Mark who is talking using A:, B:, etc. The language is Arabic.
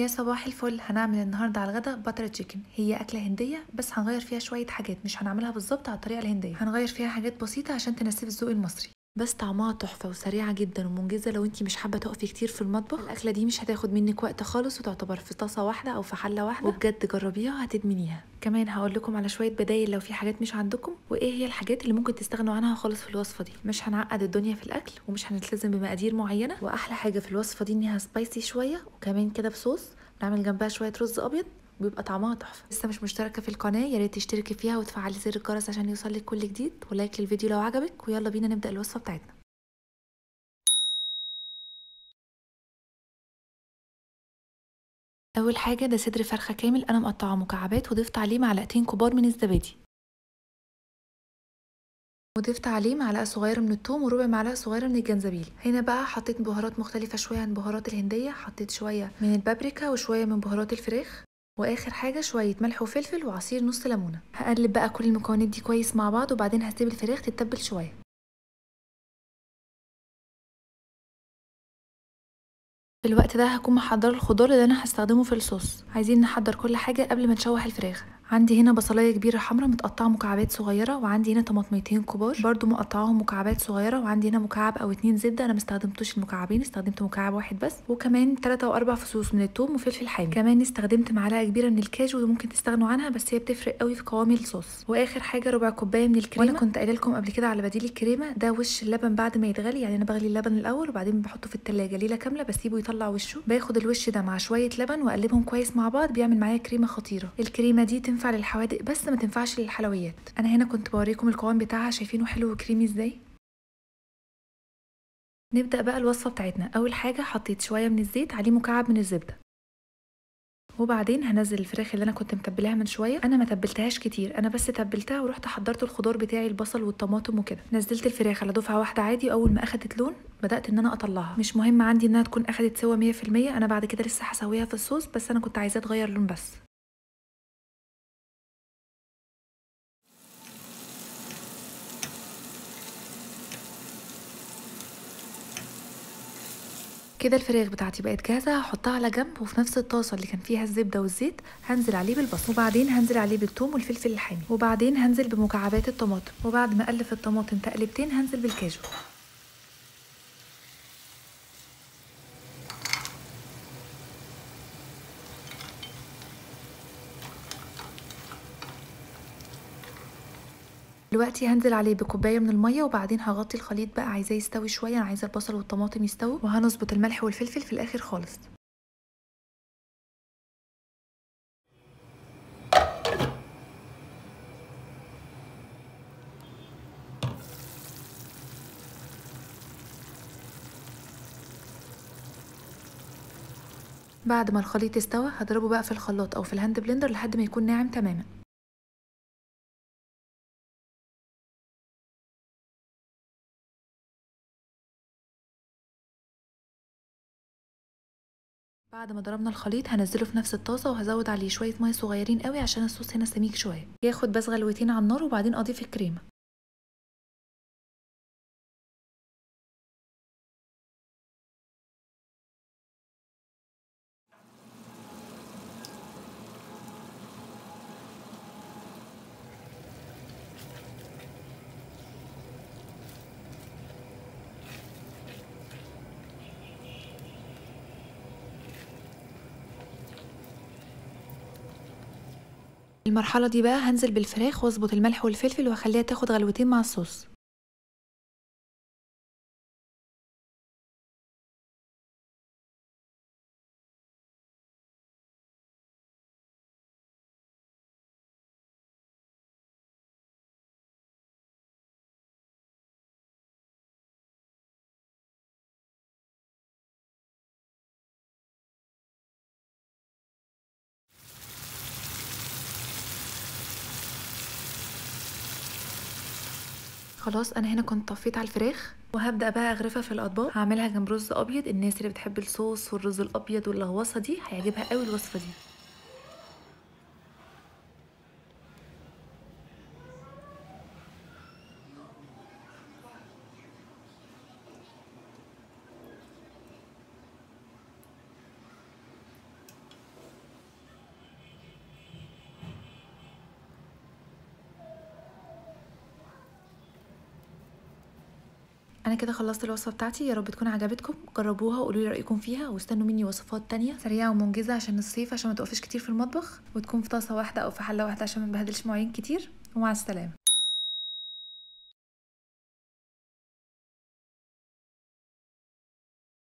A: يا صباح الفل. هنعمل النهارده على الغدا باتر تشيكن. هي اكله هنديه بس هنغير فيها شويه حاجات، مش هنعملها بالظبط على الطريقه الهنديه، هنغير فيها حاجات بسيطه عشان تناسب الذوق المصري. بس طعمها تحفه وسريعه جدا ومنجزه. لو انتي مش حابه تقفي كتير في المطبخ، الاكله دي مش هتاخد منك وقت خالص، وتعتبر في طاسه واحده او في حله واحده، وبجد جربيها هتدمنيها. كمان هقول لكم على شويه بدايل لو في حاجات مش عندكم، وايه هي الحاجات اللي ممكن تستغنوا عنها خالص في الوصفه دي. مش هنعقد الدنيا في الاكل، ومش هنلتزم بمقادير معينه، واحلى حاجه في الوصفه دي انها سبايسي شويه، وكمان كده بصوص نعمل جنبها شويه رز ابيض، بيبقى طعمها تحفه. لسه مش مشتركه في القناه؟ يا ريت تشتركي فيها وتفعلي زر الجرس عشان يوصلك كل جديد، ولايك للفيديو لو عجبك. ويلا بينا نبدا الوصفه بتاعتنا. اول حاجه ده صدر فرخه كامل انا مقطعه مكعبات، وضفت عليه معلقتين كبار من الزبادي، وضفت عليه معلقه صغيره من الثوم وربع معلقه صغيره من الجنزبيل. هنا بقى حطيت بهارات مختلفه شويه عن البهارات الهنديه، حطيت شويه من البابريكا وشويه من بهارات الفراخ، واخر حاجه شويه ملح وفلفل وعصير نص ليمونه. هقلب بقى كل المكونات دي كويس مع بعض، وبعدين هسيب الفراخ تتبل شويه. في الوقت ده هكون محضره الخضار اللي انا هستخدمه في الصوص. عايزين نحضر كل حاجه قبل ما نشوح الفراخ. عندي هنا بصلايه كبيره حمراء متقطعه مكعبات صغيره، وعندي هنا طماطميتين كبار برضو مقطعاهم مكعبات صغيره، وعندي هنا مكعب او 2 زبده. انا مستخدمتوش المكعبين، استخدمت مكعب واحد بس، وكمان 3 او 4 فصوص من الثوم وفلفل حامي. كمان استخدمت معلقه كبيره من الكاجو، اللي ممكن تستغنوا عنها بس هي بتفرق قوي في قوام الصوص. واخر حاجه ربع كوبايه من الكريمه. وانا كنت قايله لكم قبل كده على بديل الكريمه ده، وش اللبن بعد ما يتغلي. يعني انا بغلي اللبن الاول وبعدين بحطه في التلاجة ليله كامله، بسيبه يطلع وشه. باخد الوش ده مع شويه لبن واقلبهم كويس مع بعض، بيعمل معايا كريمه خطيره. الكريمه دي تنفع للحوادق بس ما تنفعش للحلويات. انا هنا كنت بوريكم القوام بتاعها، شايفينه حلو وكريمي ازاي. نبدا بقى الوصفه بتاعتنا. اول حاجه حطيت شويه من الزيت عليه مكعب من الزبده، وبعدين هنزل الفراخ اللي انا كنت متبلاها من شويه. انا ما تبلتهاش كتير، انا بس تبلتها ورحت حضرت الخضار بتاعي البصل والطماطم وكده. نزلت الفراخ على دفعه واحده عادي، واول ما اخدت لون بدات ان انا اطلعها. مش مهم عندي انها تكون اخدت سوا 100%، انا بعد كده لسه هسويها في الصوص، بس انا كنت عايزاه تغير لون بس. كده الفراخ بتاعتي بقت جاهزه، هحطها على جنب، وفي نفس الطاسه اللي كان فيها الزبده والزيت هنزل عليه بالبصل، وبعدين هنزل عليه بالثوم والفلفل الحامي، وبعدين هنزل بمكعبات الطماطم، وبعد ما اقلب الطماطم تقلبتين هنزل بالكاجو. دلوقتي هنزل عليه بكوبايه من الميه، وبعدين هغطي الخليط بقى. عايزاه يستوي شويه، انا عايزه البصل والطماطم يستووا، وهنظبط الملح والفلفل في الاخر خالص. بعد ما الخليط استوى هضربه بقى في الخلاط او في الهاند بلندر لحد ما يكون ناعم تماما. بعد ما ضربنا الخليط هنزله في نفس الطاسه، وهزود عليه شويه ميه صغيرين قوي عشان الصوص هنا سميك شويه، ياخد بس غلوتين على النار، وبعدين اضيف الكريمه. المرحله دي بقى هنزل بالفراخ واظبط الملح والفلفل، واخليها تاخد غلوتين مع الصوص. خلاص انا هنا كنت طفيت على الفراخ، وهبدا بقى اغرفها في الاطباق. هعملها جنب رز ابيض. الناس اللي بتحب الصوص والرز الابيض واللغوصه دي هيعجبها قوي الوصفه دي. انا كده خلصت الوصفه بتاعتي، يا رب تكون عجبتكم. جربوها وقولوا لي رايكم فيها، واستنوا مني وصفات تانية سريعه ومنجزه عشان الصيف، عشان ما تقفش كتير في المطبخ، وتكون في طاسه واحده او في حله واحده عشان ما نبهدلش مواعين كتير. ومع السلامه.